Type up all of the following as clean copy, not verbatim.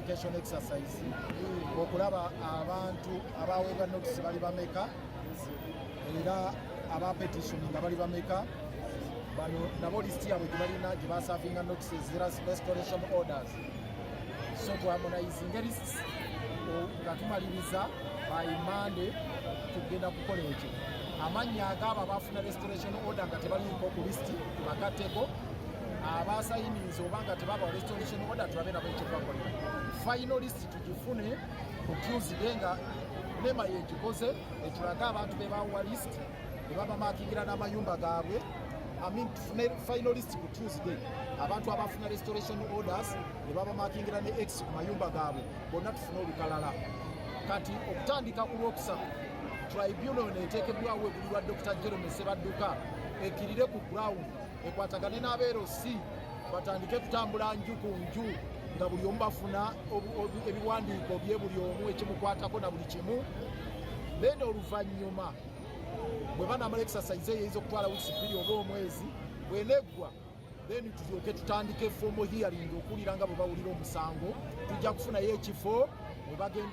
verification exercise okulaba abantu abaweebwa notice bali bameka era aba petition nga bali bameka bano nabo list yabwe gibalina gibasavinga notices restoration orders so tuharmonizing lists nga tumaliriza by Monday tugenda kukola ekyo amannya agabo abafuna restoration order nga tebaliiko ku list tubagatteko abasayiniza oba nga tebaba restoration order tulabe nabo ekyo twakolera final list tugifune ku Tuesday nga Nema yegikoze etulaga abantu bebawa list nebaba makingira n'amayumba gaabwe tufune final list ku Tuesday abantu abafuna restoration orders nebaba makingira ne X ku mayumba gaabwe bonna tufune olukalala kati okutandika ku Lwokusatu tribunal neteekebwawo egulirwa Dr. Jerome Sebadduka ekirire ku ground ekwatagane n'abeerosi batandike kutambula nju ku nju nga buli omu bafuna ebiwandiiko bye buli omu ekimukwatako na buli kimu then oluvannyuma bwe banamala exercise eyinza okutwala weeks 2 oba omwezi bweneggwa then tulyoke tutandike formal hearing okuwulira nga bwe bawulira omusango tujja kufunayo ekifo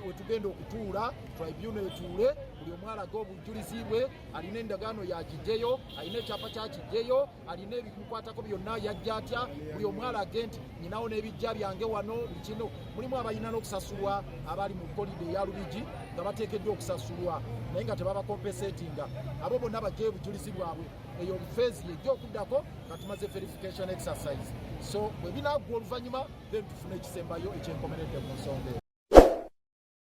we tugenda okutuula tribunal etuule buli omu alaga obujulizi bwe alina endagaano yagiggyeyo alina ekyapa kyakiggyeyo alina ebimukwatako byonna yajja atya buli omu alage nti nyinawo n'ebijja byange wano bikino mulimu abalina n'okusasulwa abali mu kolide eya Lubigi nga bateekeddwa okusasulwa naye nga tebabakompensatinga abo bonna bajjayo obujulizi bwabwe eyo phase yejja okuddako nga tumaze verification exercise so bwe binaggwa oluvannyuma then tufuna ekisembayo ekyenkomeredde mu nsonga eyo.